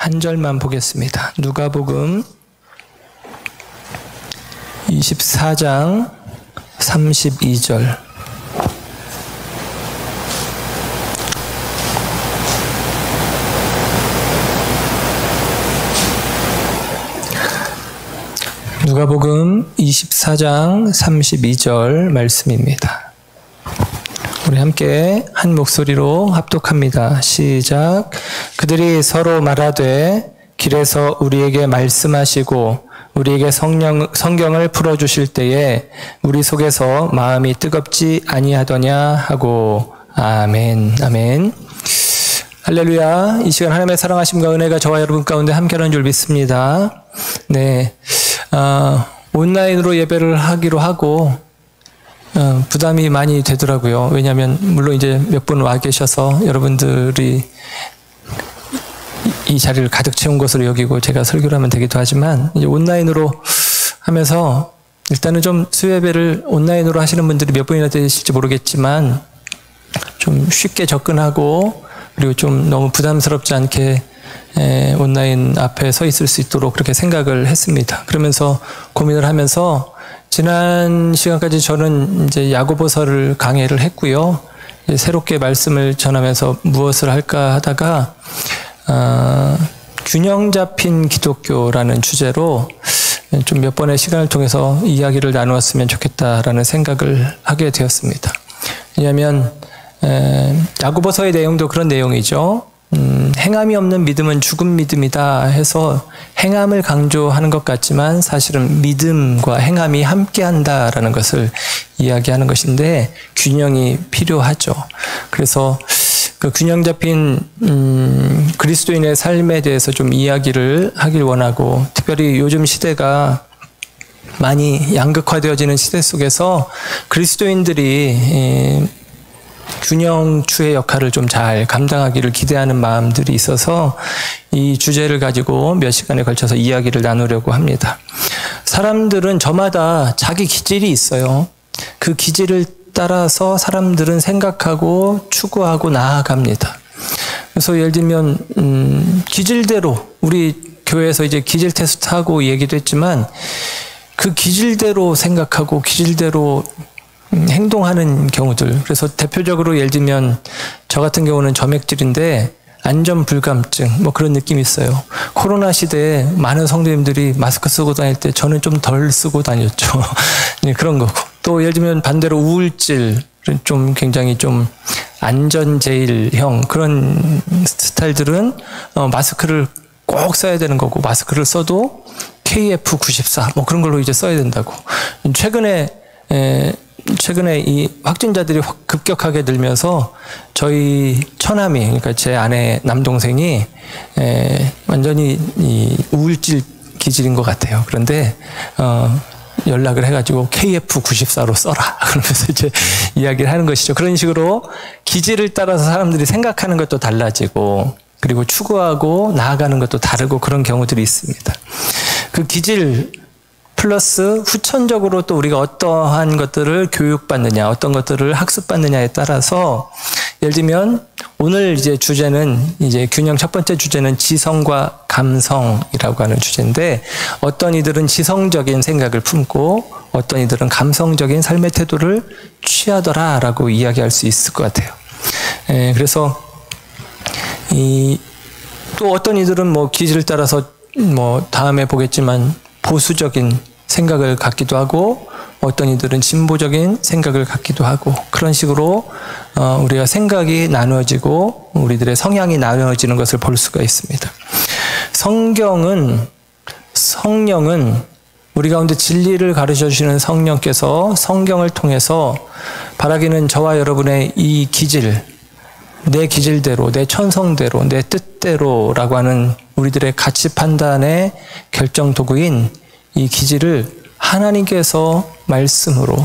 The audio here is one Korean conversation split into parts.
한 절만 보겠습니다. 누가복음 24장 32절. 누가복음 24장 32절 말씀입니다. 우리 함께 한 목소리로 합독합니다. 시작. 그들이 서로 말하되 길에서 우리에게 말씀하시고 우리에게 성경을 풀어주실 때에 우리 속에서 마음이 뜨겁지 아니하더냐 하고. 아멘. 아멘. 할렐루야. 이 시간 하나님의 사랑하심과 은혜가 저와 여러분 가운데 함께하는 줄 믿습니다. 네. 온라인으로 예배를 하기로 하고 부담이 많이 되더라고요. 왜냐하면 물론 이제 몇 분 와 계셔서 여러분들이 이 자리를 가득 채운 것으로 여기고 제가 설교를 하면 되기도 하지만 이제 온라인으로 하면서 일단은 좀 수요예배를 온라인으로 하시는 분들이 몇 분이나 되실지 모르겠지만 좀 쉽게 접근하고 그리고 좀 너무 부담스럽지 않게 온라인 앞에 서 있을 수 있도록 그렇게 생각을 했습니다. 그러면서 고민을 하면서 지난 시간까지 저는 이제 야고보서를 강해를 했고요. 새롭게 말씀을 전하면서 무엇을 할까 하다가 균형 잡힌 기독교라는 주제로 좀 몇 번의 시간을 통해서 이야기를 나누었으면 좋겠다라는 생각을 하게 되었습니다. 왜냐하면 야고보서의 내용도 그런 내용이죠. 행함이 없는 믿음은 죽은 믿음이다 해서 행함을 강조하는 것 같지만 사실은 믿음과 행함이 함께한다라는 것을 이야기하는 것인데 균형이 필요하죠. 그래서 그 균형 잡힌 그리스도인의 삶에 대해서 좀 이야기를 하길 원하고, 특별히 요즘 시대가 많이 양극화되어지는 시대 속에서 그리스도인들이 균형추의 역할을 좀 잘 감당하기를 기대하는 마음들이 있어서 이 주제를 가지고 몇 시간에 걸쳐서 이야기를 나누려고 합니다. 사람들은 저마다 자기 기질이 있어요. 그 기질을 따라서 사람들은 생각하고 추구하고 나아갑니다. 그래서 예를 들면 기질대로, 우리 교회에서 이제 기질 테스트하고 얘기도 했지만 그 기질대로 생각하고 기질대로 행동하는 경우들. 그래서 대표적으로 예를 들면 저 같은 경우는 점액질인데 안전불감증 뭐 그런 느낌이 있어요. 코로나 시대에 많은 성도님들이 마스크 쓰고 다닐 때 저는 좀 덜 쓰고 다녔죠. 네, 그런 거고. 또 예를 들면 반대로 우울질, 좀 굉장히 좀 안전제일형 그런 스타일들은 마스크를 꼭 써야 되는 거고, 마스크를 써도 KF94 뭐 그런 걸로 이제 써야 된다고. 최근에 이 확진자들이 급격하게 늘면서 저희 처남이, 그러니까 제 아내 남동생이 완전히 이 우울질 기질인 것 같아요. 그런데 연락을 해가지고 KF94로 써라 그러면서 이제 이야기를 하는 것이죠. 그런 식으로 기질을 따라서 사람들이 생각하는 것도 달라지고, 그리고 추구하고 나아가는 것도 다르고 그런 경우들이 있습니다. 그 기질 플러스 후천적으로 또 우리가 어떠한 것들을 교육받느냐, 어떤 것들을 학습받느냐에 따라서, 예를 들면 오늘 이제 주제는, 이제 균형 첫 번째 주제는 지성과 감성이라고 하는 주제인데, 어떤 이들은 지성적인 생각을 품고 어떤 이들은 감성적인 삶의 태도를 취하더라라고 이야기할 수 있을 것 같아요. 그래서 또 어떤 이들은 뭐 기질을 따라서 뭐 다음에 보겠지만 보수적인 생각을 갖기도 하고, 어떤 이들은 진보적인 생각을 갖기도 하고, 그런 식으로 우리가 생각이 나누어지고 우리들의 성향이 나누어지는 것을 볼 수가 있습니다. 성령은 우리 가운데 진리를 가르쳐 주시는 성령께서 성경을 통해서 바라기는 저와 여러분의 이 기질, 내 기질대로, 내 천성대로, 내 뜻대로라고 하는 우리들의 가치 판단의 결정 도구인 이 기질을 하나님께서 말씀으로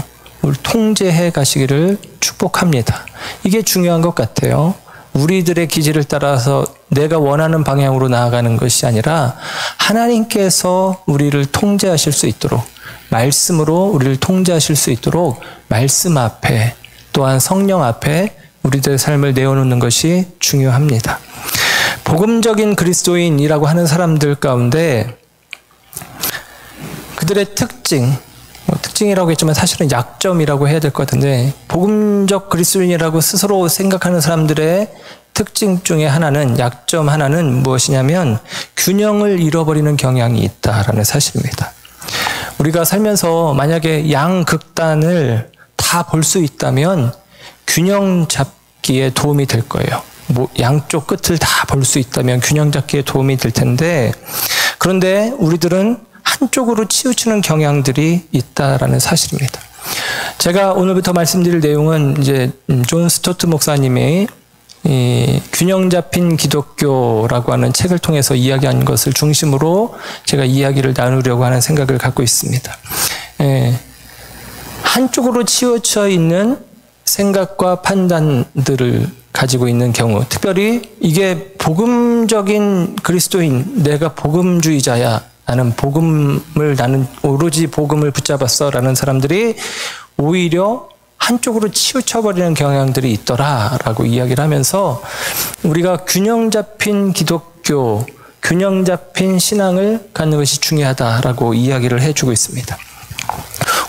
우리 통제해 가시기를 축복합니다. 이게 중요한 것 같아요. 우리들의 기질을 따라서 내가 원하는 방향으로 나아가는 것이 아니라 하나님께서 우리를 통제하실 수 있도록, 말씀으로 우리를 통제하실 수 있도록 말씀 앞에, 또한 성령 앞에 우리들의 삶을 내어놓는 것이 중요합니다. 복음적인 그리스도인이라고 하는 사람들 가운데 그들의 특징이라고 했지만 사실은 약점이라고 해야 될 것 같은데, 복음적 그리스도인이라고 스스로 생각하는 사람들의 특징 중에 하나는, 약점 하나는 무엇이냐면 균형을 잃어버리는 경향이 있다라는 사실입니다. 우리가 살면서 만약에 양극단을 다 볼 수 있다면 균형 잡기에 도움이 될 거예요. 양쪽 끝을 다 볼 수 있다면 균형 잡기에 도움이 될 텐데, 그런데 우리들은 한쪽으로 치우치는 경향들이 있다라는 사실입니다. 제가 오늘부터 말씀드릴 내용은 이제 존 스토트 목사님의 이 균형 잡힌 기독교라고 하는 책을 통해서 이야기한 것을 중심으로 제가 이야기를 나누려고 하는 생각을 갖고 있습니다. 한쪽으로 치우쳐 있는 생각과 판단들을 가지고 있는 경우, 특별히 이게 복음적인 그리스도인, 내가 복음주의자야, 나는 오로지 복음을 붙잡았어 라는 사람들이 오히려 한쪽으로 치우쳐버리는 경향들이 있더라라고 이야기를 하면서, 우리가 균형 잡힌 기독교, 균형 잡힌 신앙을 갖는 것이 중요하다라고 이야기를 해주고 있습니다.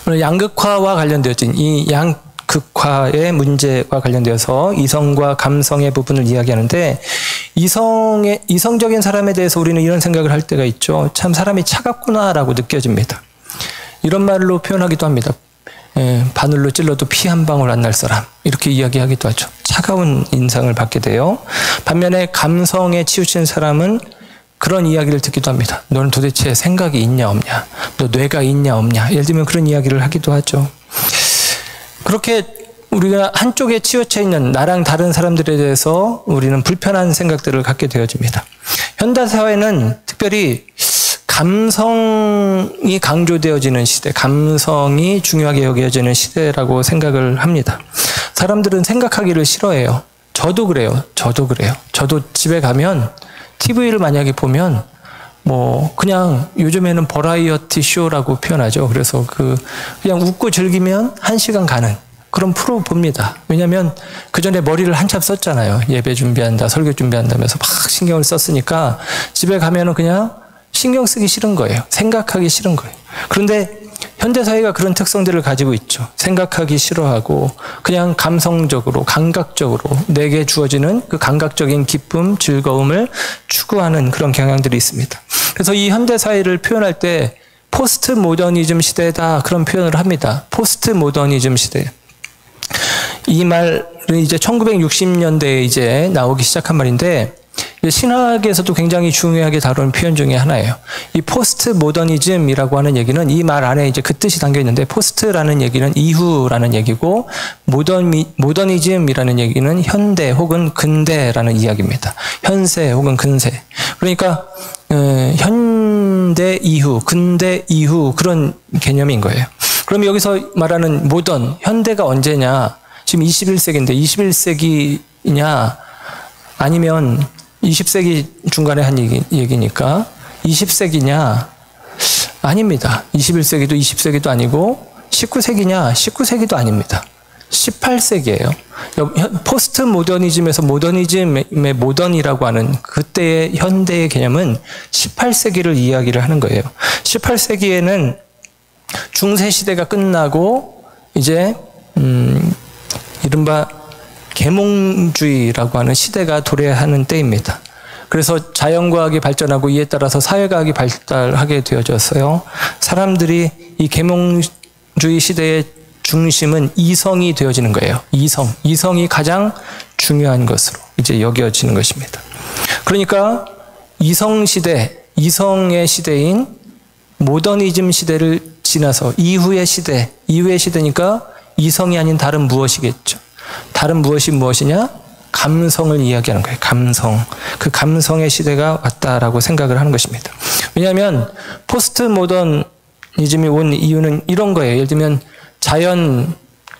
오늘 양극화와 관련되어진 이 양극화의 문제와 관련되어서 이성과 감성의 부분을 이야기하는데, 이성적인 사람에 대해서 우리는 이런 생각을 할 때가 있죠. 참 사람이 차갑구나라고 느껴집니다. 이런 말로 표현하기도 합니다. 바늘로 찔러도 피 한 방울 안 날 사람, 이렇게 이야기하기도 하죠. 차가운 인상을 받게 돼요. 반면에 감성에 치우친 사람은 그런 이야기를 듣기도 합니다. 너는 도대체 생각이 있냐 없냐, 너 뇌가 있냐 없냐, 예를 들면 그런 이야기를 하기도 하죠. 그렇게 우리가 한쪽에 치우쳐 있는 나랑 다른 사람들에 대해서 우리는 불편한 생각들을 갖게 되어집니다. 현대사회는 특별히 감성이 강조되어지는 시대, 감성이 중요하게 여겨지는 시대라고 생각을 합니다. 사람들은 생각하기를 싫어해요. 저도 그래요. 저도 집에 가면 TV를 만약에 보면 그냥 요즘에는 버라이어티 쇼라고 표현하죠. 그래서 그냥 웃고 즐기면 1시간 가는 그런 프로 봅니다. 왜냐하면 그 전에 머리를 한참 썼잖아요. 예배 준비한다, 설교 준비한다면서 막 신경을 썼으니까 집에 가면은 그냥 신경 쓰기 싫은 거예요. 생각하기 싫은 거예요. 그런데 현대사회가 그런 특성들을 가지고 있죠. 생각하기 싫어하고 그냥 감성적으로, 감각적으로 내게 주어지는 그 감각적인 기쁨, 즐거움을 추구하는 그런 경향들이 있습니다. 그래서 이 현대사회를 표현할 때 포스트 모더니즘 시대다, 그런 표현을 합니다. 포스트 모더니즘 시대. 이 말은 이제 1960년대에 이제 나오기 시작한 말인데, 신학에서도 굉장히 중요하게 다루는 표현 중에 하나예요. 이 포스트 모더니즘이라고 하는 얘기는 이 말 안에 이제 그 뜻이 담겨 있는데, 포스트라는 얘기는 이후라는 얘기고, 모더니즘이라는 얘기는 현대 혹은 근대라는 이야기입니다. 현세 혹은 근세. 그러니까 현대 이후, 근대 이후, 그런 개념인 거예요. 그럼 여기서 말하는 모던, 현대가 언제냐? 지금 21세기인데 21세기냐? 아니면 20세기 중간에 한 얘기니까 20세기냐? 아닙니다. 21세기도 20세기도 아니고 19세기냐? 19세기도 아닙니다. 18세기예요. 포스트 모더니즘에서 모더니즘의 모던이라고 하는 그때의 현대의 개념은 18세기를 이야기를 하는 거예요. 18세기에는 중세시대가 끝나고 이제 이른바 계몽주의라고 하는 시대가 도래하는 때입니다. 그래서 자연과학이 발전하고 이에 따라서 사회과학이 발달하게 되어졌어요. 사람들이 이 계몽주의 시대의 중심은 이성이 되어지는 거예요. 이성이 가장 중요한 것으로 이제 여겨지는 것입니다. 그러니까 이성시대, 이성의 시대인 모더니즘 시대를 지나서 이후의 시대니까 이성이 아닌 다른 무엇이겠죠. 다른 무엇이냐? 감성을 이야기하는 거예요. 감성. 그 감성의 시대가 왔다라고 생각을 하는 것입니다. 왜냐하면 포스트 모더니즘이 온 이유는 이런 거예요. 예를 들면 자연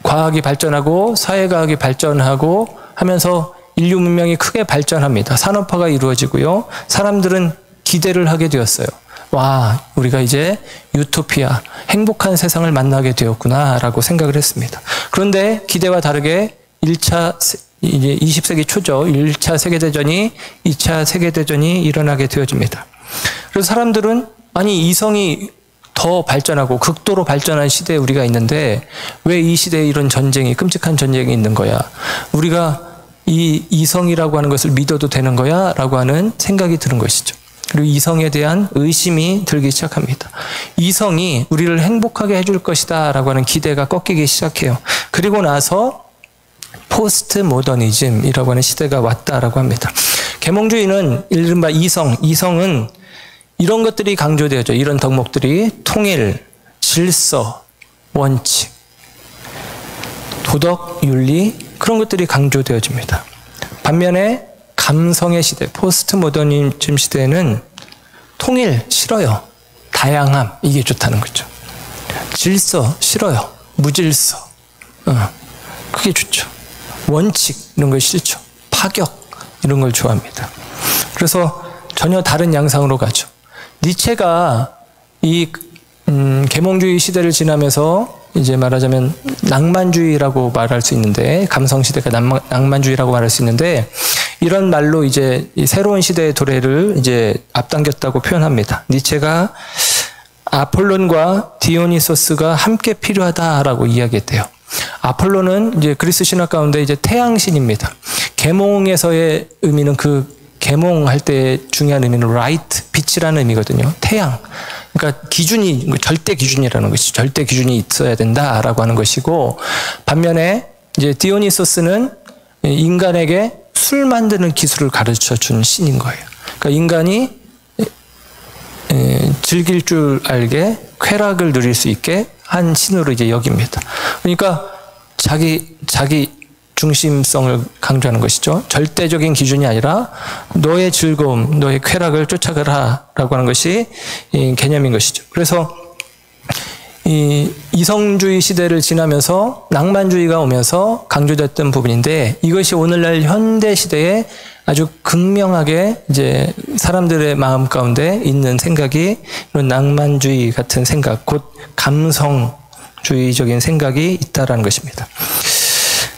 과학이 발전하고 사회과학이 발전하고 하면서 인류 문명이 크게 발전합니다. 산업화가 이루어지고요. 사람들은 기대를 하게 되었어요. 와, 우리가 이제 유토피아, 행복한 세상을 만나게 되었구나라고 생각을 했습니다. 그런데 기대와 다르게 1차 이제 20세기 초죠. 1차 세계대전이 2차 세계대전이 일어나게 되어집니다. 그래서 사람들은 아니 이성이 더 발전하고 극도로 발전한 시대에 우리가 있는데 왜 이 시대에 이런 전쟁이 끔찍한 전쟁이 있는 거야? 우리가 이 이성이라고 하는 것을 믿어도 되는 거야? 라고 하는 생각이 드는 것이죠. 그리고 이성에 대한 의심이 들기 시작합니다. 이성이 우리를 행복하게 해줄 것이다 라고 하는 기대가 꺾이기 시작해요. 그리고 나서 포스트 모더니즘이라고 하는 시대가 왔다라고 합니다. 계몽주의는 이른바 이성은 이런 것들이 강조되어져. 이런 덕목들이 통일, 질서, 원칙, 도덕, 윤리 그런 것들이 강조되어집니다. 반면에 감성의 시대, 포스트 모더니즘 시대에는 통일 싫어요. 다양함 이게 좋다는 거죠. 질서 싫어요. 무질서 그게 좋죠. 원칙 이런 걸 싫죠. 파격 이런 걸 좋아합니다. 그래서 전혀 다른 양상으로 가죠. 니체가 이 계몽주의 시대를 지나면서 이제 말하자면 낭만주의라고 말할 수 있는데 감성 시대가 낭만주의라고 말할 수 있는데 이런 말로 이제 이 새로운 시대의 도래를 이제 앞당겼다고 표현합니다. 니체가 아폴론과 디오니소스가 함께 필요하다라고 이야기했대요. 아폴론은 이제 그리스 신화 가운데 이제 태양신입니다. 계몽에서의 의미는 그 계몽할 때 중요한 의미는 라이트, 빛이라는 의미거든요. 태양. 그러니까 기준이 절대 기준이라는 것이죠. 절대 기준이 있어야 된다라고 하는 것이고 반면에 이제 디오니소스는 인간에게 술 만드는 기술을 가르쳐 준 신인 거예요. 그러니까 인간이 즐길 줄 알게 쾌락을 누릴 수 있게 한 신으로 이제 여깁니다. 그러니까 자기 중심성을 강조하는 것이죠. 절대적인 기준이 아니라 너의 즐거움, 너의 쾌락을 쫓아가라라고 하는 것이 개념인 것이죠. 그래서 이 이성주의 시대를 지나면서 낭만주의가 오면서 강조됐던 부분인데 이것이 오늘날 현대 시대에 아주 극명하게 이제 사람들의 마음 가운데 있는 생각이 이런 낭만주의 같은 생각, 곧 감성주의적인 생각이 있다라는 것입니다.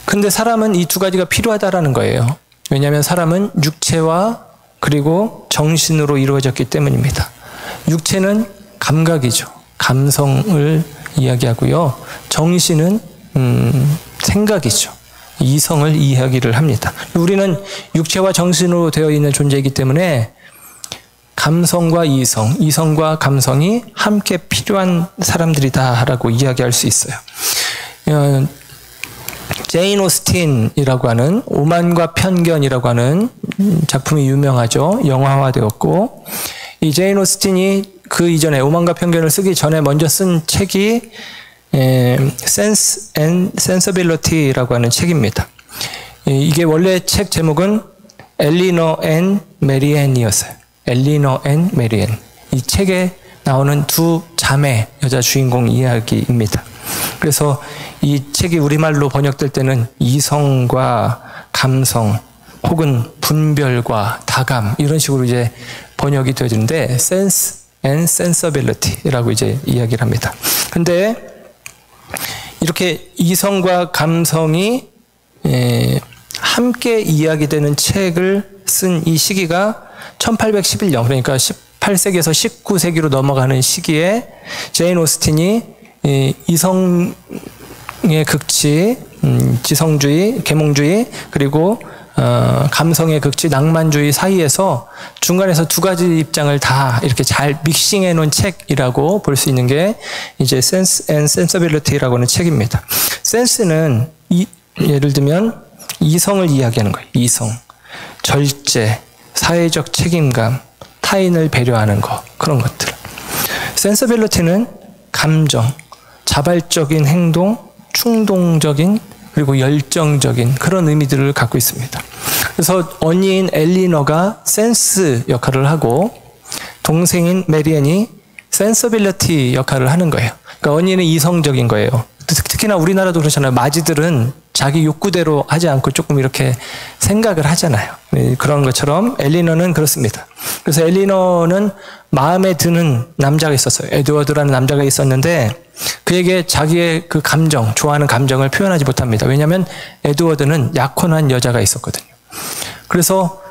근데 사람은 이 두 가지가 필요하다라는 거예요. 왜냐하면 사람은 육체와 그리고 정신으로 이루어졌기 때문입니다. 육체는 감각이죠. 감성을 이야기하고요. 정신은 생각이죠. 이성을 이야기를 합니다. 우리는 육체와 정신으로 되어 있는 존재이기 때문에 감성과 이성과 감성이 함께 필요한 사람들이다라고 이야기할 수 있어요. 제인 오스틴이라고 하는 오만과 편견이라고 하는 작품이 유명하죠. 영화화되었고 이 제인 오스틴이 그 이전에 오만과 편견을 쓰기 전에 먼저 쓴 책이 Sense and Sensibility라고 하는 책입니다. 이게 원래 책 제목은 엘리너 앤 메리앤이었어요. 엘리너 앤 메리앤. 이 책에 나오는 두 자매 여자 주인공 이야기입니다. 그래서 이 책이 우리말로 번역될 때는 이성과 감성 혹은 분별과 다감 이런 식으로 이제 번역이 되어지는데 Sense and Sensibility라고 이제 이야기를 합니다. 근데 이렇게 이성과 감성이 함께 이야기되는 책을 쓴 이 시기가 1811년 그러니까 18세기에서 19세기로 넘어가는 시기에 제인 오스틴이 이성의 극치, 지성주의, 계몽주의 그리고 감성의 극치, 낭만주의 사이에서 중간에서 두 가지 입장을 다 이렇게 잘 믹싱해 놓은 책이라고 볼 수 있는 게 이제 Sense and Sensibility라고 하는 책입니다. 센스는 예를 들면 이성을 이야기하는 거예요. 이성, 절제, 사회적 책임감, 타인을 배려하는 것 그런 것들. Sensibility는 감정, 자발적인 행동, 충동적인 그리고 열정적인 그런 의미들을 갖고 있습니다. 그래서 언니인 엘리너가 센스 역할을 하고 동생인 메리앤이 센서빌리티 역할을 하는 거예요. 그러니까 언니는 이성적인 거예요. 특히나 우리나라도 그렇잖아요. 마지들은 자기 욕구대로 하지 않고 조금 이렇게 생각을 하잖아요. 그런 것처럼 엘리너는 그렇습니다. 그래서 엘리너는 마음에 드는 남자가 있었어요. 에드워드라는 남자가 있었는데 그에게 자기의 그 감정, 좋아하는 감정을 표현하지 못합니다. 왜냐하면 에드워드는 약혼한 여자가 있었거든요. 그래서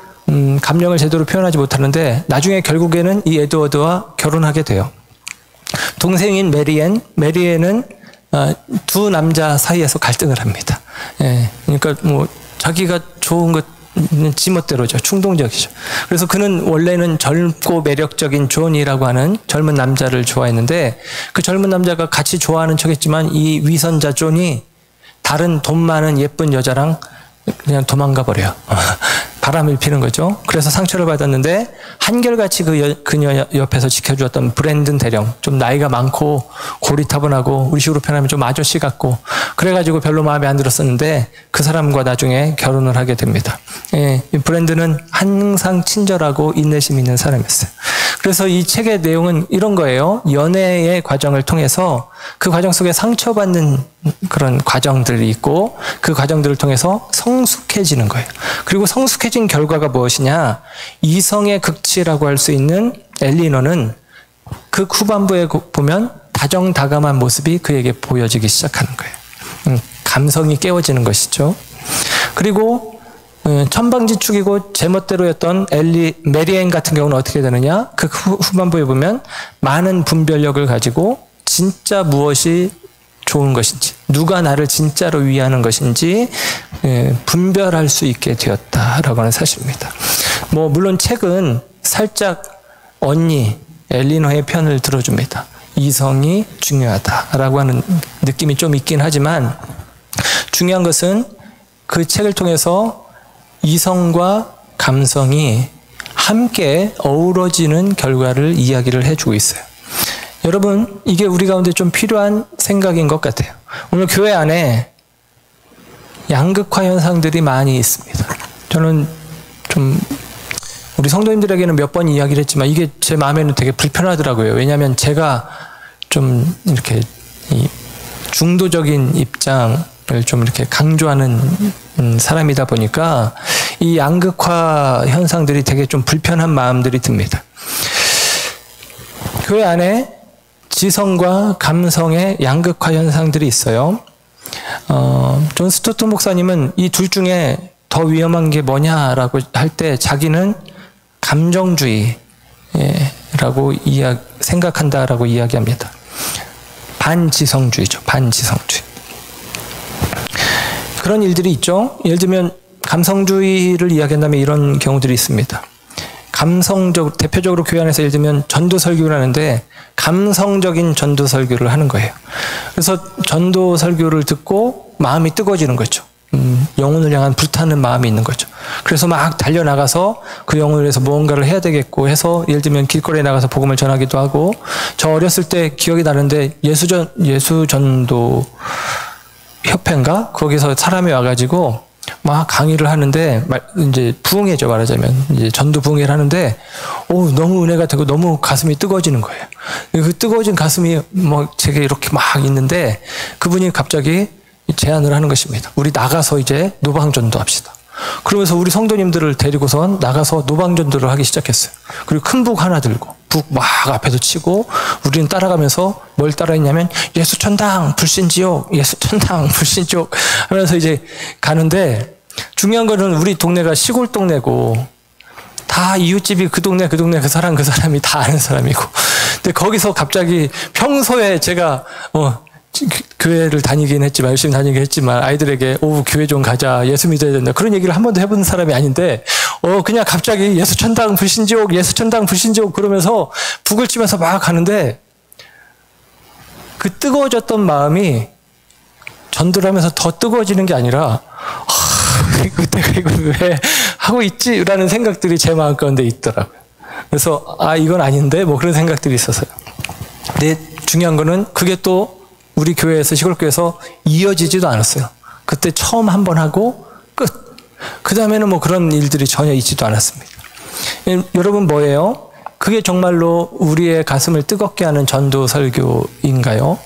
감정을 제대로 표현하지 못하는데 나중에 결국에는 이 에드워드와 결혼하게 돼요. 동생인 메리앤은 두 남자 사이에서 갈등을 합니다. 예, 그러니까 뭐 자기가 좋은 것 지멋대로죠. 충동적이죠. 그래서 그는 원래는 젊고 매력적인 존이라고 하는 젊은 남자를 좋아했는데 그 젊은 남자가 같이 좋아하는 척했지만 이 위선자 존이 다른 돈 많은 예쁜 여자랑 그냥 도망가 버려요. 바람을 피는 거죠. 그래서 상처를 받았는데 한결같이 그녀 옆에서 지켜주었던 브랜든 대령, 좀 나이가 많고 고리타분하고 우리 식으로 표현하면 좀 아저씨 같고 그래가지고 별로 마음에 안 들었었는데 그 사람과 나중에 결혼을 하게 됩니다. 예, 브랜든은 항상 친절하고 인내심 있는 사람이었어요. 그래서 이 책의 내용은 이런 거예요. 연애의 과정을 통해서 그 과정 속에 상처받는 그런 과정들이 있고 그 과정들을 통해서 성숙해지는 거예요. 그리고 성숙해진 결과가 무엇이냐? 이성의 극치라고 할 수 있는 엘리너는 그 후반부에 보면 다정다감한 모습이 그에게 보여지기 시작하는 거예요. 감성이 깨워지는 것이죠. 그리고 천방지축이고 제멋대로였던 메리앤 같은 경우는 어떻게 되느냐? 그 후반부에 보면 많은 분별력을 가지고 진짜 무엇이 좋은 것인지, 누가 나를 진짜로 위하는 것인지 분별할 수 있게 되었다라고 하는 사실입니다. 뭐 물론 책은 살짝 언니 엘리너의 편을 들어줍니다. 이성이 중요하다라고 하는 느낌이 좀 있긴 하지만 중요한 것은 그 책을 통해서 이성과 감성이 함께 어우러지는 결과를 이야기를 해주고 있어요. 여러분, 이게 우리 가운데 좀 필요한 생각인 것 같아요. 오늘 교회 안에 양극화 현상들이 많이 있습니다. 저는 좀 우리 성도님들에게는 몇 번 이야기를 했지만 이게 제 마음에는 되게 불편하더라고요. 왜냐하면 제가 좀 이렇게 중도적인 입장을 좀 이렇게 강조하는 사람이다 보니까 이 양극화 현상들이 되게 좀 불편한 마음들이 듭니다. 교회 안에 지성과 감성의 양극화 현상들이 있어요. 존 스토트 목사님은 이 둘 중에 더 위험한 게 뭐냐라고 할 때 자기는 감정주의라고 생각한다라고 이야기합니다. 반지성주의죠. 반지성주의. 그런 일들이 있죠. 예를 들면 감성주의를 이야기한다면 이런 경우들이 있습니다. 대표적으로 교회 안에서 예를 들면 전도 설교를 하는데 감성적인 전도 설교를 하는 거예요. 그래서 전도 설교를 듣고 마음이 뜨거워지는 거죠. 영혼을 향한 불타는 마음이 있는 거죠. 그래서 막 달려나가서 그 영혼을 위해서 무언가를 해야 되겠고 해서 예를 들면 길거리에 나가서 복음을 전하기도 하고 저 어렸을 때 기억이 나는데 예수전도 협회인가? 거기서 사람이 와가지고 막 강의를 하는데 이제 부흥회죠 말하자면 이제 전도 부흥회를 하는데 너무 은혜가 되고 너무 가슴이 뜨거워지는 거예요. 그 뜨거워진 가슴이 뭐 제게 이렇게 막 있는데 그분이 갑자기 제안을 하는 것입니다. 우리 나가서 이제 노방전도 합시다. 그러면서 우리 성도님들을 데리고선 나가서 노방전도를 하기 시작했어요. 그리고 큰 북 하나 들고 북 막 앞에도 치고 우리는 따라가면서 뭘 따라했냐면 예수 천당 불신지옥 예수 천당 불신지옥 하면서 이제 가는데 중요한 거는 우리 동네가 시골 동네고 다 이웃집이 그 동네 그 사람이 다 아는 사람이고 근데 거기서 갑자기 평소에 제가 교회를 다니긴 했지만 열심히 다니긴 했지만 아이들에게 교회 좀 가자 예수 믿어야 된다 그런 얘기를 한 번도 해본 사람이 아닌데 그냥 갑자기 예수 천당 불신지옥 예수 천당 불신지옥 그러면서 북을 치면서 막 가는데 그 뜨거워졌던 마음이 전도를 하면서 더 뜨거워지는 게 아니라 그때 이걸 왜 하고 있지라는 생각들이 제 마음 가운데 있더라고요. 그래서 이건 아닌데 뭐 그런 생각들이 있었어요. 근데 중요한 거는 그게 또 우리 교회에서 시골교회에서 이어지지도 않았어요. 그때 처음 한 번 하고 끝. 그 다음에는 뭐 그런 일들이 전혀 있지도 않았습니다. 여러분 뭐예요? 그게 정말로 우리의 가슴을 뜨겁게 하는 전도 설교인가요?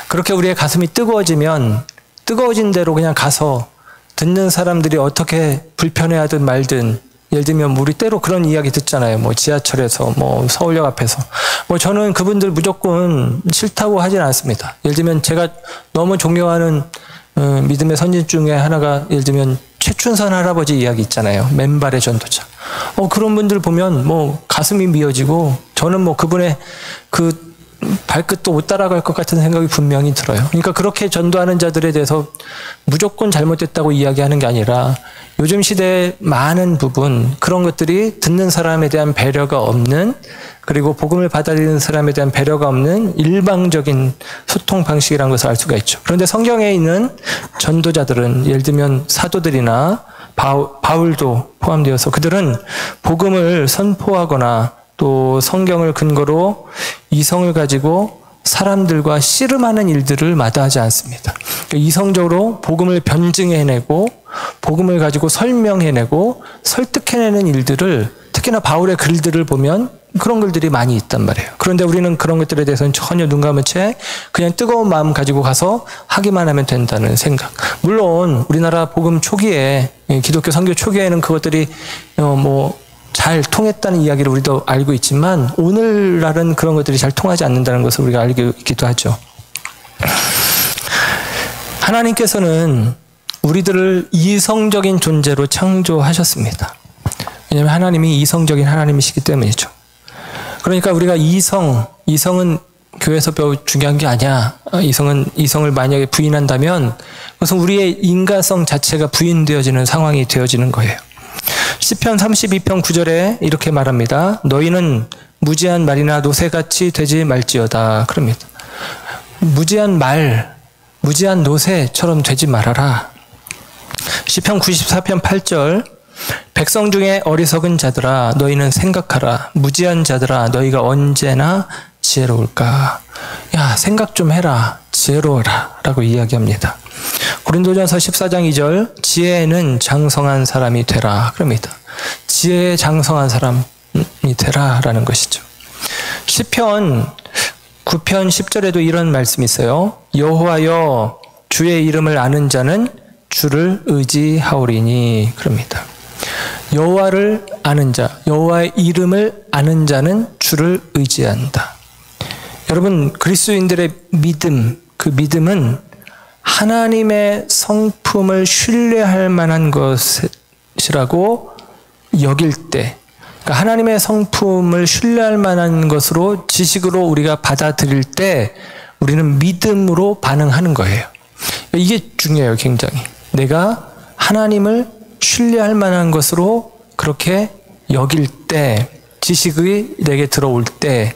그렇게 우리의 가슴이 뜨거워지면 뜨거워진 대로 그냥 가서 듣는 사람들이 어떻게 불편해하든 말든, 예를 들면 우리 때로 그런 이야기 듣잖아요. 뭐 지하철에서, 뭐 서울역 앞에서. 뭐 저는 그분들 무조건 싫다고 하진 않습니다. 예를 들면 제가 너무 존경하는 믿음의 선진 중에 하나가, 예를 들면 최춘선 할아버지 이야기 있잖아요. 맨발의 전도자. 그런 분들 보면 뭐 가슴이 미어지고, 저는 뭐 그분의 그 발끝도 못 따라갈 것 같은 생각이 분명히 들어요. 그러니까 그렇게 전도하는 자들에 대해서 무조건 잘못됐다고 이야기하는 게 아니라, 요즘 시대의 많은 부분, 그런 것들이 듣는 사람에 대한 배려가 없는, 그리고 복음을 받아들이는 사람에 대한 배려가 없는 일방적인 소통 방식이라는 것을 알 수가 있죠. 그런데 성경에 있는 전도자들은, 예를 들면 사도들이나 바울도 포함되어서, 그들은 복음을 선포하거나 또 성경을 근거로 이성을 가지고 사람들과 씨름하는 일들을 마다하지 않습니다. 이성적으로 복음을 변증해내고, 복음을 가지고 설명해내고 설득해내는 일들을, 특히나 바울의 글들을 보면 그런 글들이 많이 있단 말이에요. 그런데 우리는 그런 것들에 대해서는 전혀 눈 감은 채 그냥 뜨거운 마음 가지고 가서 하기만 하면 된다는 생각. 물론 우리나라 복음 초기에, 기독교 선교 초기에는 그것들이 잘 통했다는 이야기를 우리도 알고 있지만, 오늘날은 그런 것들이 잘 통하지 않는다는 것을 우리가 알고 있기도 하죠. 하나님께서는 우리들을 이성적인 존재로 창조하셨습니다. 왜냐하면 하나님이 이성적인 하나님이시기 때문이죠. 그러니까 우리가 이성은 교회에서 배우 중요한 게 아니야. 이성을 만약에 부인한다면 그것은 우리의 인간성 자체가 부인되어지는 상황이 되어지는 거예요. 시편 32편 9절에 이렇게 말합니다. 너희는 무지한 말이나 노새같이 되지 말지어다. 그럽니다. 무지한 말, 무지한 노새처럼 되지 말아라. 시편 94편 8절, 백성 중에 어리석은 자들아 너희는 생각하라. 무지한 자들아 너희가 언제나 지혜로울까. 야, 생각 좀 해라. 지혜로워라. 라고 이야기합니다. 고린도전서 14장 2절, 지혜는 장성한 사람이 되라. 그럽니다. 지혜에 장성한 사람이 되라. 라는 것이죠. 시편 9편 10절에도 이런 말씀이 있어요. 여호와여 주의 이름을 아는 자는 주를 의지하오리니. 그럽니다. 여호와를 아는 자, 여호와의 이름을 아는 자는 주를 의지한다. 여러분, 그리스도인들의 믿음, 그 믿음은 하나님의 성품을 신뢰할 만한 것이라고 여길 때, 그러니까 하나님의 성품을 신뢰할 만한 것으로, 지식으로 우리가 받아들일 때 우리는 믿음으로 반응하는 거예요. 이게 중요해요, 굉장히. 내가 하나님을 신뢰할 만한 것으로 그렇게 여길 때, 지식이 내게 들어올 때,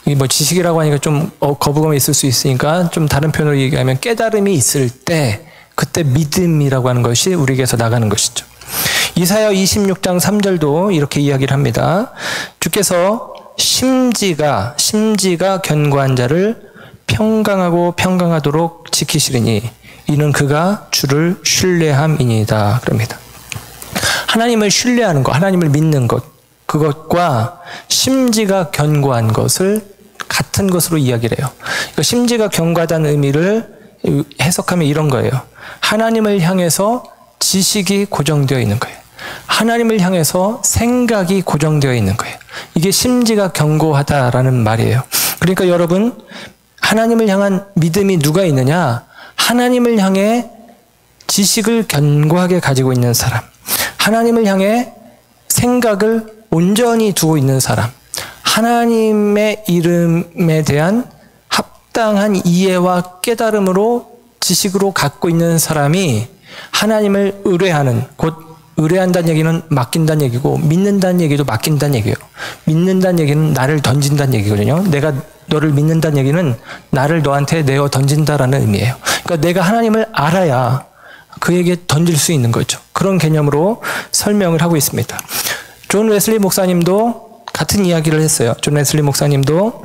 이 뭐 지식이라고 하니까 좀 거부감이 있을 수 있으니까 좀 다른 표현으로 얘기하면 깨달음이 있을 때, 그때 믿음이라고 하는 것이 우리에게서 나가는 것이죠. 이사야 26장 3절도 이렇게 이야기를 합니다. 주께서 심지가 견고한 자를 평강하고 평강하도록 지키시리니 이는 그가 주를 신뢰함이니이다. 그럽니다. 하나님을 신뢰하는 것, 하나님을 믿는 것, 그것과 심지가 견고한 것을 같은 것으로 이야기를 해요. 그러니까 심지가 견고하다는 의미를 해석하면 이런 거예요. 하나님을 향해서 지식이 고정되어 있는 거예요. 하나님을 향해서 생각이 고정되어 있는 거예요. 이게 심지가 견고하다라는 말이에요. 그러니까 여러분, 하나님을 향한 믿음이 누가 있느냐? 하나님을 향해 지식을 견고하게 가지고 있는 사람, 하나님을 향해 생각을 온전히 두고 있는 사람, 하나님의 이름에 대한 합당한 이해와 깨달음으로 지식으로 갖고 있는 사람이 하나님을 의뢰하는, 곧 의뢰한다는 얘기는 맡긴다는 얘기고, 믿는다는 얘기도 맡긴다는 얘기예요. 믿는다는 얘기는 나를 던진다는 얘기거든요. 내가 너를 믿는다는 얘기는 나를 너한테 내어 던진다라는 의미예요. 그러니까 내가 하나님을 알아야 그에게 던질 수 있는 거죠. 그런 개념으로 설명을 하고 있습니다. 존 웨슬리 목사님도 같은 이야기를 했어요. 존 웨슬리 목사님도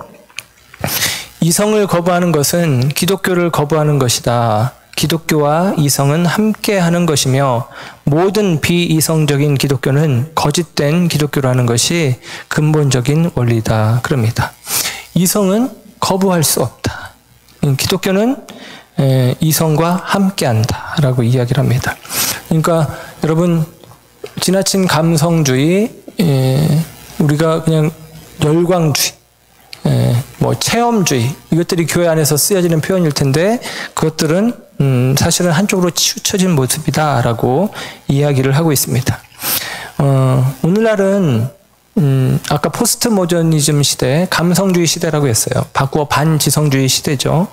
이성을 거부하는 것은 기독교를 거부하는 것이다. 기독교와 이성은 함께 하는 것이며 모든 비이성적인 기독교는 거짓된 기독교라는 것이 근본적인 원리다. 그럽니다. 이성은 거부할 수 없다. 기독교는 이성과 함께한다라고 이야기를 합니다. 그러니까 여러분 지나친 감성주의, 우리가 그냥 열광주의, 뭐 체험주의, 이것들이 교회 안에서 쓰여지는 표현일 텐데 그것들은 사실은 한쪽으로 치우쳐진 모습이다라고 이야기를 하고 있습니다. 오늘날은 아까 포스트 모더니즘 시대, 감성주의 시대라고 했어요. 바꾸어 반지성주의 시대죠.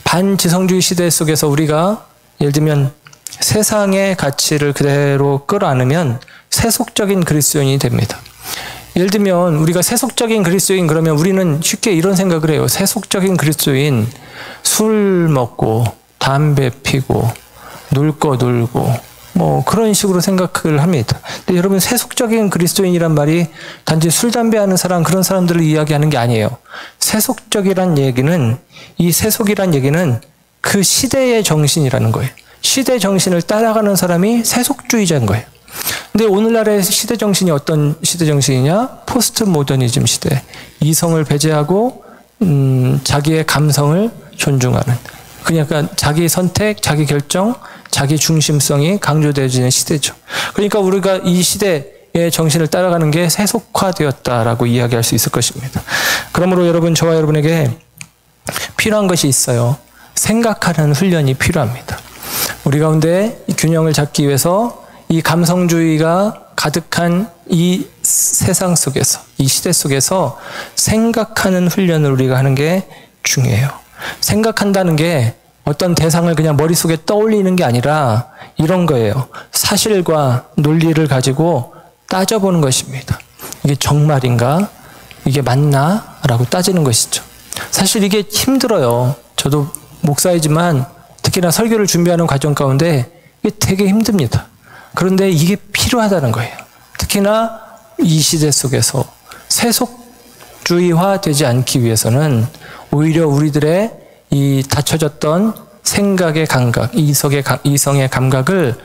반지성주의 시대 속에서 우리가 예를 들면 세상의 가치를 그대로 끌어안으면 세속적인 그리스도인이 됩니다. 예를 들면 우리가 세속적인 그리스도인 그러면 우리는 쉽게 이런 생각을 해요. 세속적인 그리스도인, 술 먹고 담배 피고 놀 거 놀고 뭐 그런 식으로 생각을 합니다. 근데 여러분 세속적인 그리스도인이란 말이 단지 술 담배 하는 사람, 그런 사람들을 이야기하는 게 아니에요. 세속적이란 얘기는, 이 세속이란 얘기는 그 시대의 정신이라는 거예요. 시대 정신을 따라가는 사람이 세속주의자인 거예요. 근데 오늘날의 시대 정신이 어떤 시대 정신이냐? 포스트 모더니즘 시대. 이성을 배제하고 자기의 감성을 존중하는, 그러니까 자기 선택, 자기 결정, 자기 중심성이 강조되어지는 시대죠. 그러니까 우리가 이 시대의 정신을 따라가는 게 세속화되었다라고 이야기할 수 있을 것입니다. 그러므로 여러분, 저와 여러분에게 필요한 것이 있어요. 생각하는 훈련이 필요합니다. 우리 가운데 이 균형을 잡기 위해서 이 감성주의가 가득한 이 세상 속에서, 이 시대 속에서 생각하는 훈련을 우리가 하는 게 중요해요. 생각한다는 게 어떤 대상을 그냥 머릿속에 떠올리는 게 아니라 이런 거예요. 사실과 논리를 가지고 따져보는 것입니다. 이게 정말인가? 이게 맞나? 라고 따지는 것이죠. 사실 이게 힘들어요. 저도 목사이지만 특히나 설교를 준비하는 과정 가운데 이게 되게 힘듭니다. 그런데 이게 필요하다는 거예요. 특히나 이 시대 속에서 세속주의화 되지 않기 위해서는 오히려 우리들의 이 닫혀졌던 생각의 감각, 이성의 감각을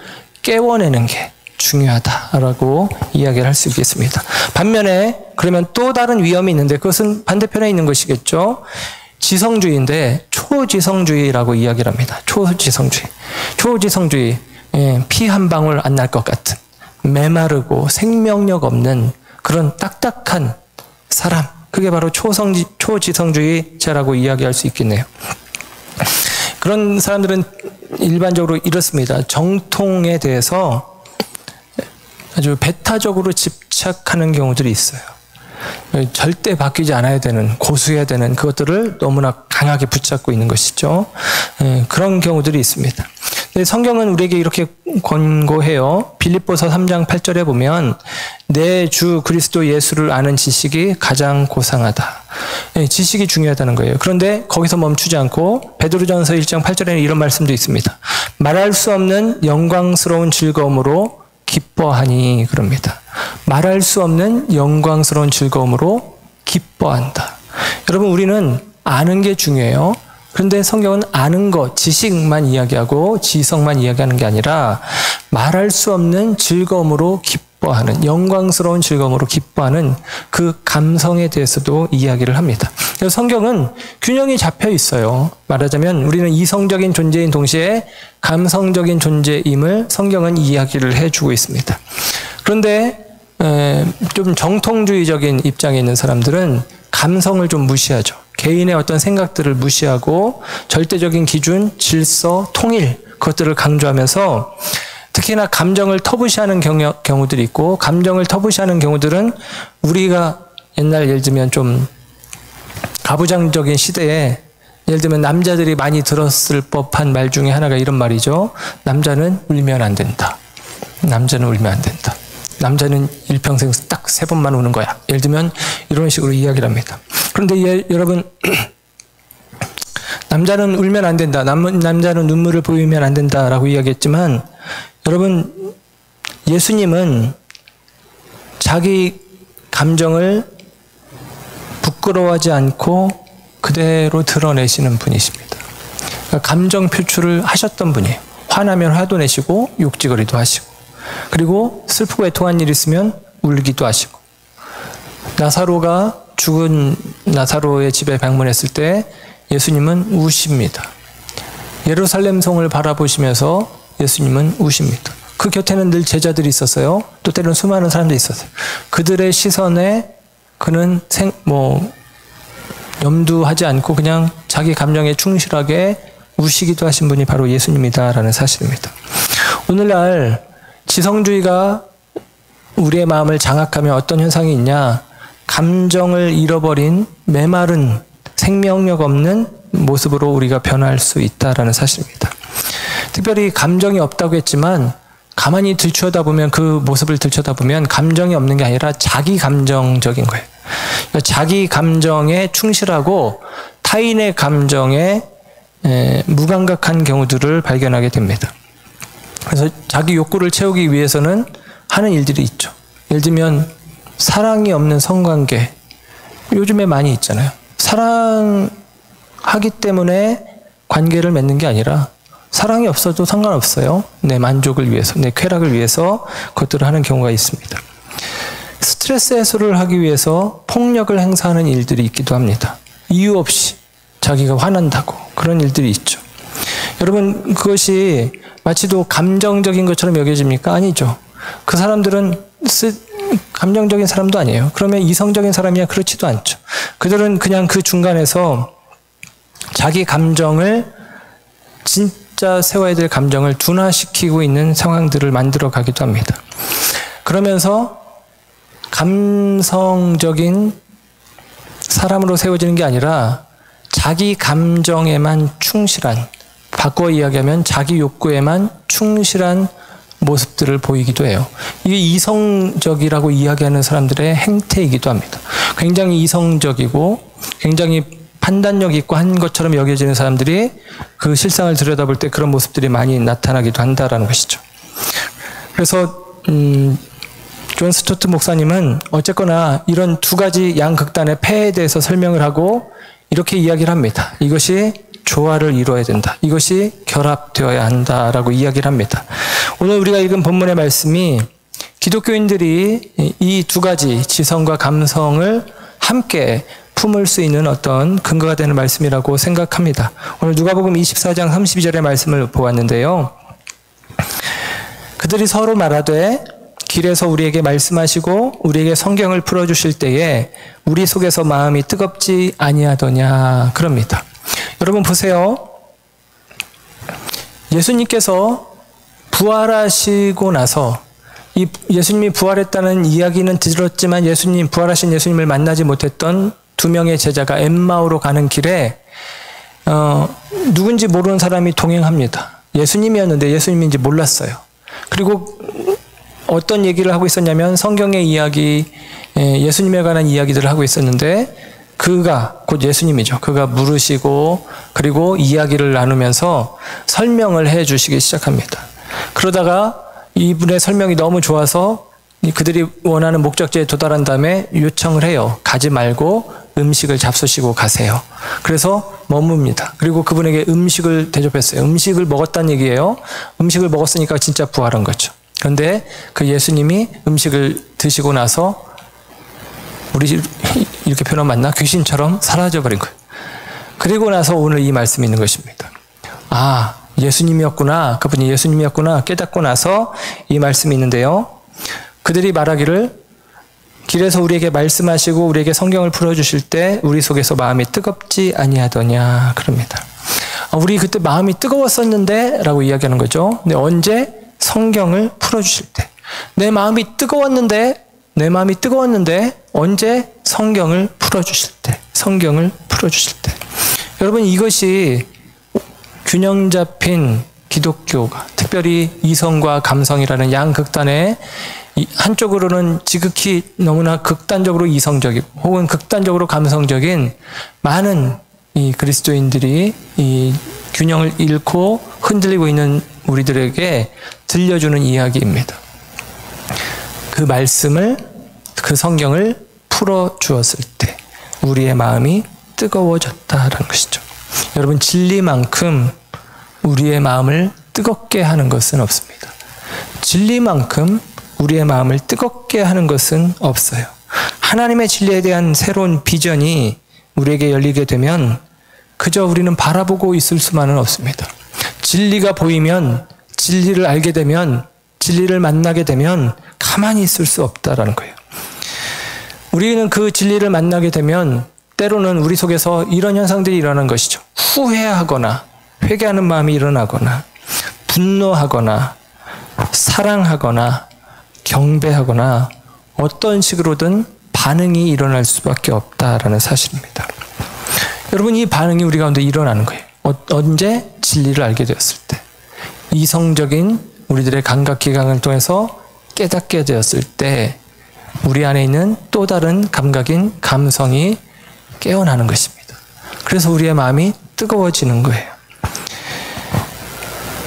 깨워내는 게 중요하다라고 이야기를 할 수 있겠습니다. 반면에 그러면 또 다른 위험이 있는데 그것은 반대편에 있는 것이겠죠. 지성주의인데 초지성주의라고 이야기를 합니다. 초지성주의. 초지성주의. 피 한 방울 안 날 것 같은, 메마르고 생명력 없는 그런 딱딱한 사람. 그게 바로 초지성주의자라고 이야기할 수 있겠네요. 그런 사람들은 일반적으로 이렇습니다. 정통에 대해서 아주 배타적으로 집착하는 경우들이 있어요. 절대 바뀌지 않아야 되는, 고수해야 되는 그것들을 너무나 강하게 붙잡고 있는 것이죠. 그런 경우들이 있습니다. 성경은 우리에게 이렇게 권고해요. 빌립보서 3장 8절에 보면 내 주 그리스도 예수를 아는 지식이 가장 고상하다. 지식이 중요하다는 거예요. 그런데 거기서 멈추지 않고 베드로전서 1장 8절에는 이런 말씀도 있습니다. 말할 수 없는 영광스러운 즐거움으로 기뻐하니, 그럽니다. 말할 수 없는 영광스러운 즐거움으로 기뻐한다. 여러분, 우리는 아는 게 중요해요. 그런데 성경은 아는 것, 지식만 이야기하고 지성만 이야기하는 게 아니라 말할 수 없는 즐거움으로 기뻐하는, 영광스러운 즐거움으로 기뻐하는 그 감성에 대해서도 이야기를 합니다. 그래서 성경은 균형이 잡혀 있어요. 말하자면 우리는 이성적인 존재인 동시에 감성적인 존재임을 성경은 이야기를 해주고 있습니다. 그런데 좀 정통주의적인 입장에 있는 사람들은 감성을 좀 무시하죠. 개인의 어떤 생각들을 무시하고 절대적인 기준, 질서, 통일, 그것들을 강조하면서 특히나 감정을 터부시하는 경우들이 있고, 감정을 터부시하는 경우들은 우리가 옛날 예를 들면 좀 가부장적인 시대에 예를 들면 남자들이 많이 들었을 법한 말 중에 하나가 이런 말이죠. 남자는 울면 안 된다. 남자는 울면 안 된다. 남자는 일평생 딱 3번만 우는 거야. 예를 들면 이런 식으로 이야기를 합니다. 그런데 여러분, 남자는 울면 안 된다. 남자는 눈물을 보이면 안 된다라고 이야기했지만, 여러분, 예수님은 자기 감정을 부끄러워하지 않고 그대로 드러내시는 분이십니다. 그러니까 감정 표출을 하셨던 분이에요. 화나면 화도 내시고 욕지거리도 하시고, 그리고 슬프고 애통한 일이 있으면 울기도 하시고, 나사로가 죽은 나사로의 집에 방문했을 때 예수님은 우십니다. 예루살렘 성을 바라보시면서 예수님은 우십니다. 그 곁에는 늘 제자들이 있었어요. 또 때로는 수많은 사람들이 있었어요. 그들의 시선에 그는 염두하지 않고 그냥 자기 감정에 충실하게 우시기도 하신 분이 바로 예수님이다라는 사실입니다. 오늘날 지성주의가 우리의 마음을 장악하면 어떤 현상이 있냐? 감정을 잃어버린 메마른 생명력 없는 모습으로 우리가 변할 수 있다라는 사실입니다. 특별히 감정이 없다고 했지만 가만히 들여다보면 그 모습을 들여다보면 감정이 없는 게 아니라 자기 감정적인 거예요. 그러니까 자기 감정에 충실하고 타인의 감정에 무감각한 경우들을 발견하게 됩니다. 그래서 자기 욕구를 채우기 위해서는 하는 일들이 있죠. 예를 들면 사랑이 없는 성관계, 요즘에 많이 있잖아요. 사랑하기 때문에 관계를 맺는 게 아니라 사랑이 없어도 상관없어요. 내 만족을 위해서, 내 쾌락을 위해서 그것들을 하는 경우가 있습니다. 스트레스 해소를 하기 위해서 폭력을 행사하는 일들이 있기도 합니다. 이유 없이 자기가 화난다고 그런 일들이 있죠. 여러분, 그것이 마치도 감정적인 것처럼 여겨집니까? 아니죠. 그 사람들은 감정적인 사람도 아니에요. 그러면 이성적인 사람이야? 그렇지도 않죠. 그들은 그냥 그 중간에서 자기 감정을 진짜 세워야 될 감정을 둔화시키고 있는 상황들을 만들어 가기도 합니다. 그러면서 감성적인 사람으로 세워지는 게 아니라 자기 감정에만 충실한, 바꿔 이야기하면 자기 욕구에만 충실한 모습들을 보이기도 해요. 이게 이성적이라고 이야기하는 사람들의 행태이기도 합니다. 굉장히 이성적이고 굉장히 판단력 있고 한 것처럼 여겨지는 사람들이 그 실상을 들여다볼 때 그런 모습들이 많이 나타나기도 한다라는 것이죠. 그래서 존 스토트 목사님은 어쨌거나 이런 두 가지 양극단의 폐해에 대해서 설명을 하고 이렇게 이야기를 합니다. 이것이 조화를 이루어야 된다. 이것이 결합되어야 한다라고 이야기를 합니다. 오늘 우리가 읽은 본문의 말씀이 기독교인들이 이 두 가지 지성과 감성을 함께 품을 수 있는 어떤 근거가 되는 말씀이라고 생각합니다. 오늘 누가복음 24장 32절의 말씀을 보았는데요. 그들이 서로 말하되 길에서 우리에게 말씀하시고 우리에게 성경을 풀어주실 때에 우리 속에서 마음이 뜨겁지 아니하더냐 그럽니다. 여러분 보세요. 예수님께서 부활하시고 나서 이 예수님이 부활했다는 이야기는 들었지만 부활하신 예수님을 만나지 못했던 두 명의 제자가 엠마오로 가는 길에 누군지 모르는 사람이 동행합니다. 예수님이었는데 예수님인지 몰랐어요. 그리고 어떤 얘기를 하고 있었냐면 성경의 이야기, 예수님에 관한 이야기들을 하고 있었는데 그가 곧 예수님이죠. 그가 물으시고 그리고 이야기를 나누면서 설명을 해 주시기 시작합니다. 그러다가 이분의 설명이 너무 좋아서 그들이 원하는 목적지에 도달한 다음에 요청을 해요. 가지 말고 음식을 잡수시고 가세요. 그래서 머뭅니다. 그리고 그분에게 음식을 대접했어요. 음식을 먹었다는 얘기예요. 음식을 먹었으니까 진짜 부활한 거죠. 그런데 그 예수님이 음식을 드시고 나서 우리 이렇게 표현 맞나? 귀신처럼 사라져버린 거예요. 그리고 나서 오늘 이 말씀이 있는 것입니다. 아, 예수님이었구나. 그분이 예수님이었구나. 깨닫고 나서 이 말씀이 있는데요. 그들이 말하기를 길에서 우리에게 말씀하시고 우리에게 성경을 풀어주실 때 우리 속에서 마음이 뜨겁지 아니하더냐 그럽니다. 우리 그때 마음이 뜨거웠었는데 라고 이야기하는 거죠. 근데 언제? 성경을 풀어주실 때. 내 마음이 뜨거웠는데 언제? 성경을 풀어주실 때. 성경을 풀어주실 때. 여러분 이것이 균형 잡힌 기독교가 특별히 이성과 감성이라는 양극단의 한쪽으로는 지극히 너무나 극단적으로 이성적이고 혹은 극단적으로 감성적인 많은 이 그리스도인들이 이 균형을 잃고 흔들리고 있는 우리들에게 들려주는 이야기입니다. 그 말씀을, 그 성경을 풀어주었을 때 우리의 마음이 뜨거워졌다라는 것이죠. 여러분 진리만큼 우리의 마음을 뜨겁게 하는 것은 없습니다. 진리만큼 우리의 마음을 뜨겁게 하는 것은 없어요. 하나님의 진리에 대한 새로운 비전이 우리에게 열리게 되면 그저 우리는 바라보고 있을 수만은 없습니다. 진리가 보이면, 진리를 알게 되면, 진리를 만나게 되면 가만히 있을 수 없다라는 거예요. 우리는 그 진리를 만나게 되면 때로는 우리 속에서 이런 현상들이 일어나는 것이죠. 후회하거나 회개하는 마음이 일어나거나 분노하거나 사랑하거나 경배하거나 어떤 식으로든 반응이 일어날 수밖에 없다라는 사실입니다. 여러분, 이 반응이 우리 가운데 일어나는 거예요. 언제? 진리를 알게 되었을 때. 이성적인 우리들의 감각기관을 통해서 깨닫게 되었을 때 우리 안에 있는 또 다른 감각인 감성이 깨어나는 것입니다. 그래서 우리의 마음이 뜨거워지는 거예요.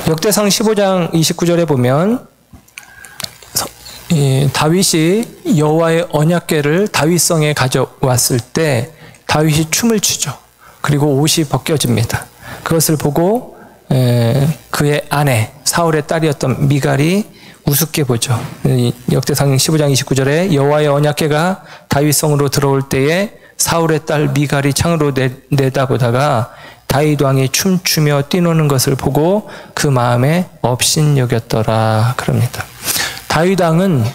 역대상 15장 29절에 보면 다윗이 여호와의 언약궤를 다윗성에 가져왔을 때 다윗이 춤을 추죠. 그리고 옷이 벗겨집니다. 그것을 보고 그의 아내 사울의 딸이었던 미갈이 우습게 보죠. 역대상 15장 29절에 여호와의 언약궤가 다윗성으로 들어올 때에 사울의 딸 미갈이 창으로 내다보다가 다윗 왕이 춤추며 뛰노는 것을 보고 그 마음에 업신여겼더라 그럽니다. 다윗 왕은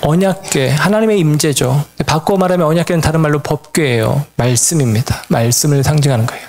언약궤, 하나님의 임재죠. 바꿔 말하면 언약궤는 다른 말로 법궤예요. 말씀입니다. 말씀을 상징하는 거예요.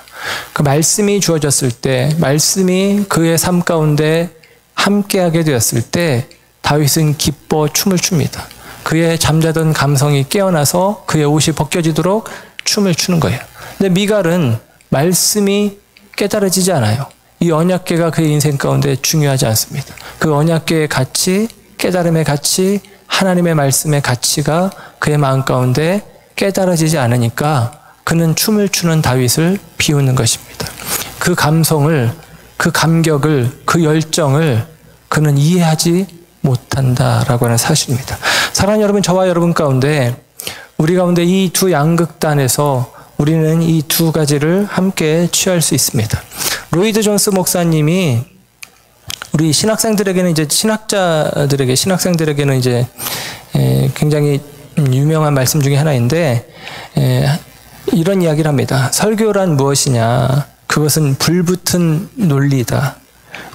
그 말씀이 주어졌을 때, 말씀이 그의 삶 가운데 함께하게 되었을 때 다윗은 기뻐 춤을 춥니다. 그의 잠자던 감성이 깨어나서 그의 옷이 벗겨지도록 춤을 추는 거예요. 근데 미갈은 말씀이 깨달아지지 않아요. 이 언약궤가 그의 인생 가운데 중요하지 않습니다. 그 언약궤의 가치, 깨달음의 가치, 하나님의 말씀의 가치가 그의 마음 가운데 깨달아지지 않으니까 그는 춤을 추는 다윗을 비웃는 것입니다. 그 감성을, 그 감격을, 그 열정을 그는 이해하지 못한다라고 하는 사실입니다. 사랑하는 여러분, 저와 여러분 가운데 우리 가운데 이 두 양극단에서 우리는 이 두 가지를 함께 취할 수 있습니다. 로이드 존스 목사님이 우리 신학생들에게는 이제 신학생들에게는 이제 굉장히 유명한 말씀 중에 하나인데 이런 이야기를 합니다. 설교란 무엇이냐? 그것은 불붙은 논리다.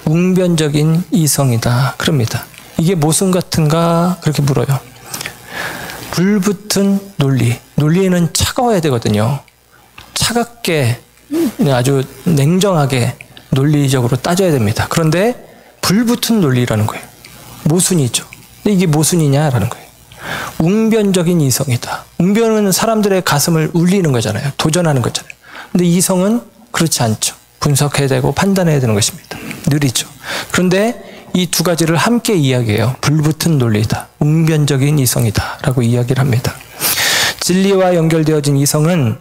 웅변적인 이성이다. 그럽니다. 이게 무슨 같은가? 그렇게 물어요. 불붙은 논리. 논리는 차가워야 되거든요. 차갑게 아주 냉정하게 논리적으로 따져야 됩니다. 그런데 불붙은 논리라는 거예요. 모순이죠. 근데 이게 모순이냐라는 거예요. 웅변적인 이성이다. 웅변은 사람들의 가슴을 울리는 거잖아요. 도전하는 거잖아요. 근데 이성은 그렇지 않죠. 분석해야 되고 판단해야 되는 것입니다. 느리죠. 그런데 이 두 가지를 함께 이야기해요. 불붙은 논리다. 웅변적인 이성이다. 라고 이야기를 합니다. 진리와 연결되어진 이성은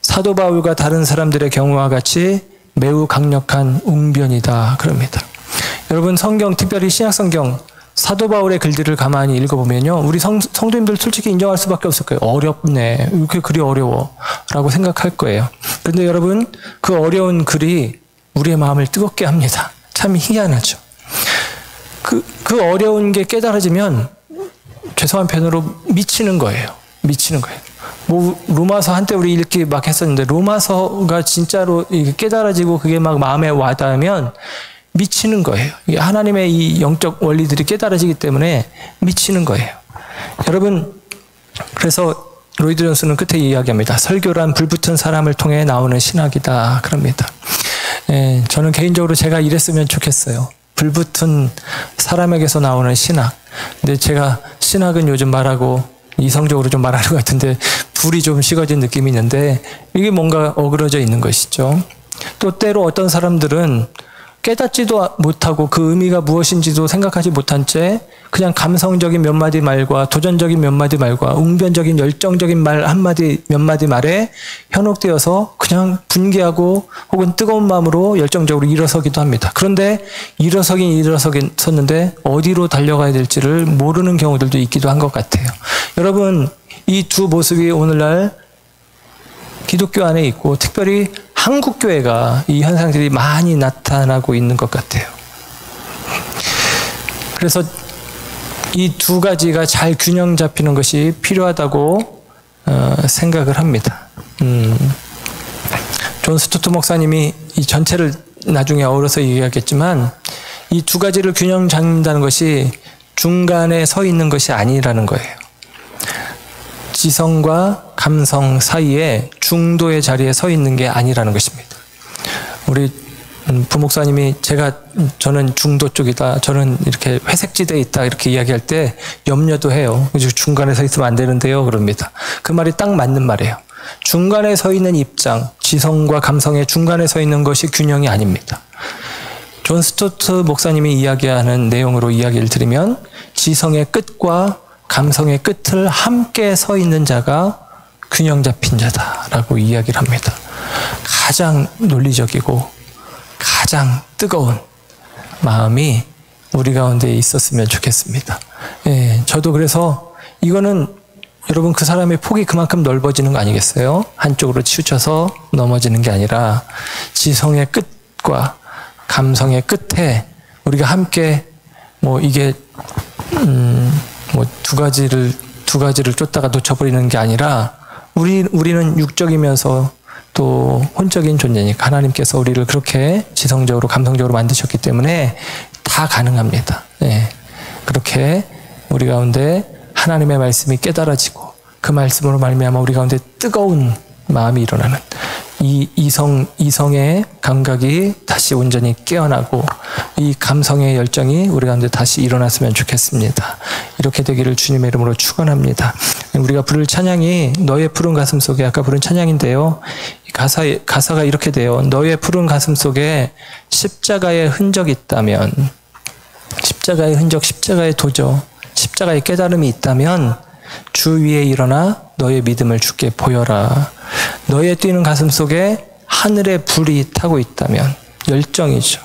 사도 바울과 다른 사람들의 경우와 같이 매우 강력한 웅변이다. 그럽니다. 여러분, 성경, 특별히 신약성경 사도 바울의 글들을 가만히 읽어보면요. 우리 성도님들 솔직히 인정할 수밖에 없을 거예요. 어렵네. 왜 이렇게 글이 어려워? 라고 생각할 거예요. 그런데 여러분, 그 어려운 글이 우리의 마음을 뜨겁게 합니다. 참 희한하죠. 그 어려운 게 깨달아지면 죄송한 표현으로 미치는 거예요. 미치는 거예요. 뭐 로마서 한때 우리 읽기 막 했었는데 로마서가 진짜로 깨달아지고 그게 막 마음에 와닿으면 미치는 거예요. 이게 하나님의 이 영적 원리들이 깨달아지기 때문에 미치는 거예요. 여러분, 그래서 로이드 존스는 끝에 이야기합니다. 설교란 불붙은 사람을 통해 나오는 신학이다. 그럽니다. 저는 개인적으로 제가 이랬으면 좋겠어요. 불붙은 사람에게서 나오는 신학. 근데 제가 신학은 요즘 말하고 이성적으로 좀 말하는 것 같은데 불이 좀 식어진 느낌이 있는데 이게 뭔가 어그러져 있는 것이죠. 또 때로 어떤 사람들은 깨닫지도 못하고 그 의미가 무엇인지도 생각하지 못한 채 그냥 감성적인 몇 마디 말과 도전적인 몇 마디 말과 웅변적인 열정적인 말 한마디 몇 마디 말에 현혹되어서 그냥 분개하고 혹은 뜨거운 마음으로 열정적으로 일어서기도 합니다. 그런데 일어섰는데 어디로 달려가야 될지를 모르는 경우들도 있기도 한 것 같아요. 여러분, 이 두 모습이 오늘날 기독교 안에 있고 특별히 한국교회가 이 현상들이 많이 나타나고 있는 것 같아요. 그래서 이 두 가지가 잘 균형 잡히는 것이 필요하다고 생각을 합니다. 존 스토트 목사님이 이 전체를 나중에 어우러서 얘기하겠지만 이 두 가지를 균형 잡는다는 것이 중간에 서 있는 것이 아니라는 거예요. 지성과 감성 사이에 중도의 자리에 서 있는 게 아니라는 것입니다. 우리 부목사님이 저는 중도 쪽이다, 저는 이렇게 회색지대에 있다 이렇게 이야기할 때 염려도 해요. 중간에 서 있으면 안 되는데요 그럽니다. 그 말이 딱 맞는 말이에요. 중간에 서 있는 입장, 지성과 감성의 중간에 서 있는 것이 균형이 아닙니다. 존 스토트 목사님이 이야기하는 내용으로 이야기를 드리면 지성의 끝과 감성의 끝을 함께 서 있는 자가 균형 잡힌 자다라고 이야기를 합니다. 가장 논리적이고 가장 뜨거운 마음이 우리 가운데 있었으면 좋겠습니다. 예, 저도 그래서 이거는 여러분 그 사람의 폭이 그만큼 넓어지는 거 아니겠어요? 한쪽으로 치우쳐서 넘어지는 게 아니라 지성의 끝과 감성의 끝에 우리가 함께 이게 두 가지를 쫓다가 놓쳐버리는 게 아니라 우리는 육적이면서 또 혼적인 존재니까 하나님께서 우리를 그렇게 지성적으로 감성적으로 만드셨기 때문에 다 가능합니다. 네. 그렇게 우리 가운데 하나님의 말씀이 깨달아지고 그 말씀으로 말미암아 우리 가운데 뜨거운 마음이 일어나는 이 이성의 감각이 다시 온전히 깨어나고 이 감성의 열정이 우리 가운데 다시 일어났으면 좋겠습니다. 이렇게 되기를 주님의 이름으로 축원합니다. 우리가 부를 찬양이 너의 푸른 가슴 속에, 아까 부른 찬양인데요. 가사가 이렇게 돼요. 너의 푸른 가슴 속에 십자가의 흔적이 있다면, 십자가의 흔적, 십자가의 도저, 십자가의 깨달음이 있다면 주 위에 일어나 너의 믿음을 주께 보여라. 너의 뛰는 가슴 속에 하늘의 불이 타고 있다면, 열정이죠.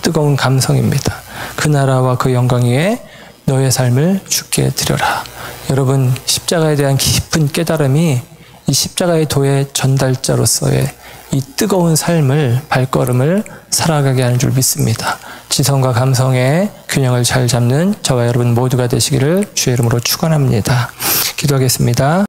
뜨거운 감성입니다. 그 나라와 그 영광 위에 너의 삶을 주께 드려라. 여러분, 십자가에 대한 깊은 깨달음이 이 십자가의 도의 전달자로서의 이 뜨거운 삶을, 발걸음을 살아가게 하는 줄 믿습니다. 지성과 감성의 균형을 잘 잡는 저와 여러분 모두가 되시기를 주의 이름으로 축원합니다. 기도하겠습니다.